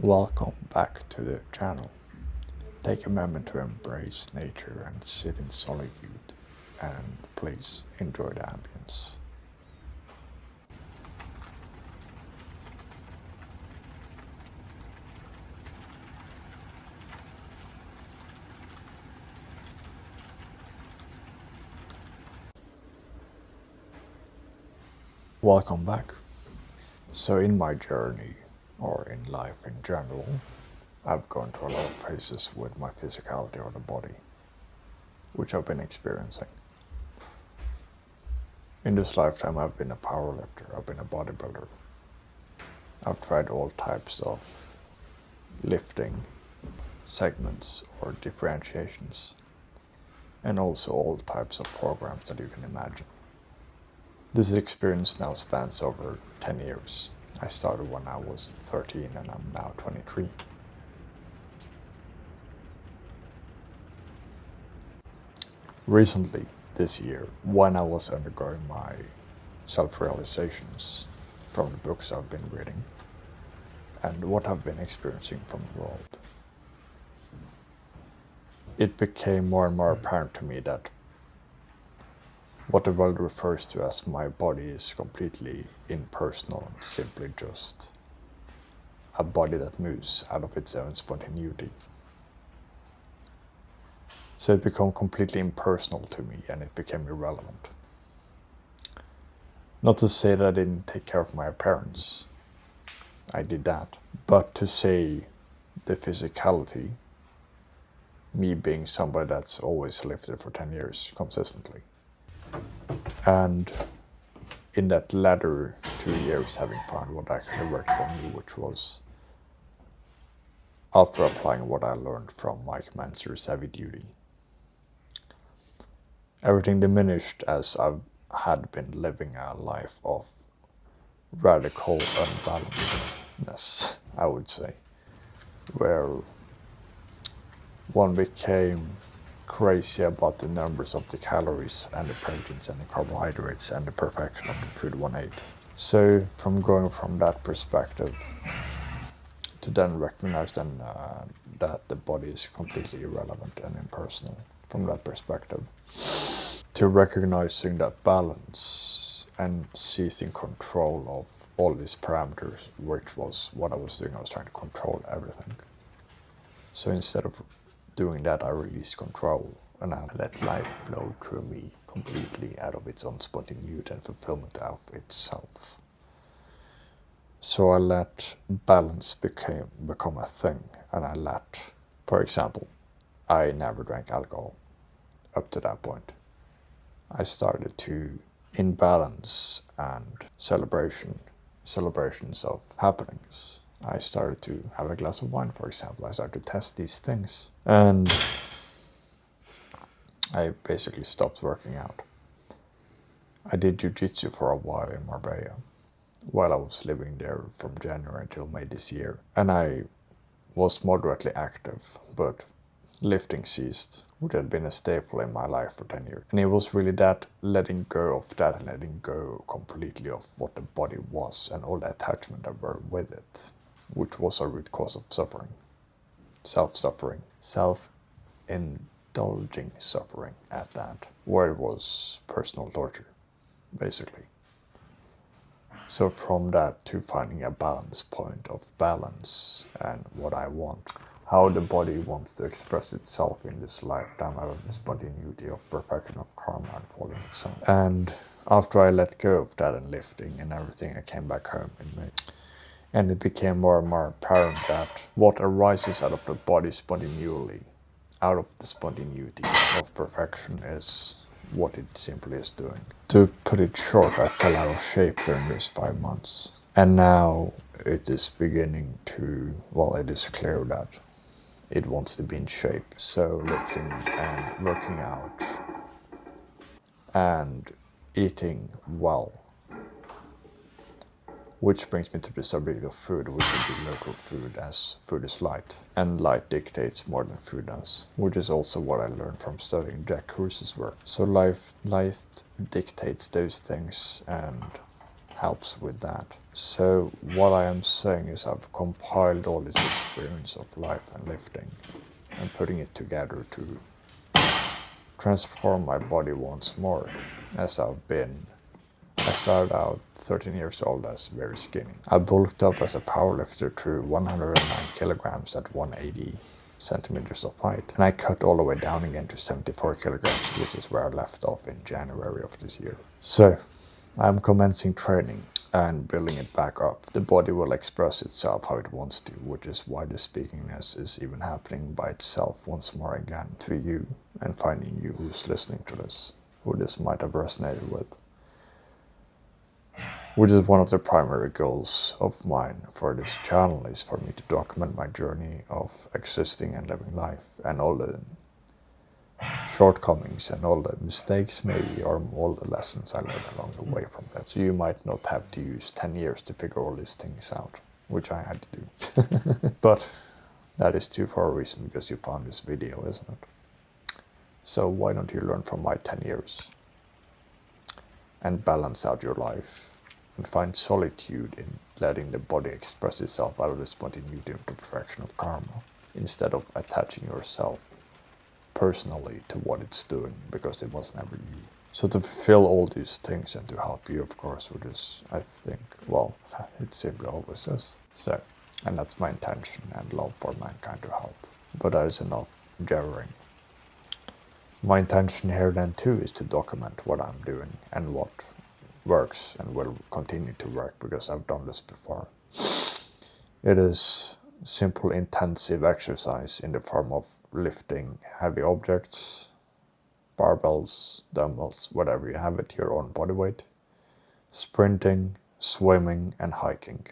Welcome back to the channel. Take a moment to embrace nature and sit in solitude, and please enjoy the ambience. Welcome back. So in my journey, or in life in general, I've gone through a lot of phases with my physicality or the body, which I've been experiencing. In this lifetime, I've been a powerlifter, I've been a bodybuilder. I've tried all types of lifting segments or differentiations, and also all types of programs that you can imagine. This experience now spans over 10 years. I started when I was 13 and I'm now 23. Recently, this year, when I was undergoing my self-realizations from the books I've been reading and what I've been experiencing from the world, it became more and more apparent to me that what the world refers to as my body is completely impersonal and simply just a body that moves out of its own spontaneity. So it became completely impersonal to me and it became irrelevant. Not to say that I didn't take care of my appearance, I did that, but to say the physicality, me being somebody that's always lifted for 10 years consistently, and in that latter 2 years having found what actually worked for me, which was after applying what I learned from Mikementzer's heavyduty. Everything diminished as I had been living a life of radical unbalancedness, I would say, where one became crazy about the numbers of the calories and the proteins and the carbohydrates and the perfection of the food one ate. So from going from that perspective to then recognize that the body is completely irrelevant and impersonal from that perspective, to recognizing that balance and seizing control of all these parameters, which was what I was doing. I was trying to control everything. So instead of doing that, I released control and I let life flow through me completely out of its own spontaneity and fulfillment of itself. So I let balance become a thing, and I let, for example, I never drank alcohol up to that point. I started to, in balance and celebrations of happenings, I started to have a glass of wine, for example. I started to test these things. And I basically stopped working out. I did jiu-jitsu for a while in Marbella, while I was living there from January till May this year. And I was moderately active, but lifting ceased, which had been a staple in my life for 10 years. And it was really that letting go of that and letting go completely of what the body was and all the attachment that were with it, which was a root cause of suffering. Self-suffering. Self-indulging suffering at that, where it was personal torture, basically. So from that to finding a balance point of balance and what I want, how the body wants to express itself in this lifetime out of the spontaneity of perfection of karma unfolding itself. And after I let go of that and lifting and everything, I came back home in May. And it became more and more apparent that what arises out of the body spontaneously, out of the spontaneity of perfection, is what it simply is doing. To put it short, I fell out of shape during those 5 months. And now it is beginning to, well, it is clear that it wants to be in shape. So lifting and working out and eating well. Which brings me to the subject of food, which would be local food, as food is light. And light dictates more than food does, which is also what I learned from studying Jack Krus's work. So light dictates those things, and helps with that. So what I am saying is I've compiled all this experience of life and lifting and putting it together to transform my body once more, as I started out 13 years old as very skinny. I bulked up as a powerlifter to 109 kilograms at 180 centimeters of height, and I cut all the way down again to 74 kilograms, which is where I left off in January of this year. So I'm commencing training and building it back up. The body will express itself how it wants to, which is why the speakingness is even happening by itself once more again to you, and finding you who's listening to this, who this might have resonated with. Which is one of the primary goals of mine for this channel, is for me to document my journey of existing and living life, and all the shortcomings and all the mistakes maybe, or all the lessons I learned along the way from that. So you might not have to use 10 years to figure all these things out, which I had to do. But that is too for a reason, because you found this video, isn't it? So why don't you learn from my 10 years and balance out your life and find solitude in letting the body express itself out of the spontaneity of the perfection of karma, instead of attaching yourself personally to what it's doing, because it was never you. So to fulfill all these things and to help you, of course, which is, I think, well, it simply always is. So, and that's my intention and love for mankind, to help. But that is enough jabbering. My intention here then too is to document what I'm doing and what works and will continue to work, because I've done this before. It is simple intensive exercise in the form of lifting heavy objects, barbells, dumbbells, whatever you have at your own body weight, sprinting, swimming and hiking.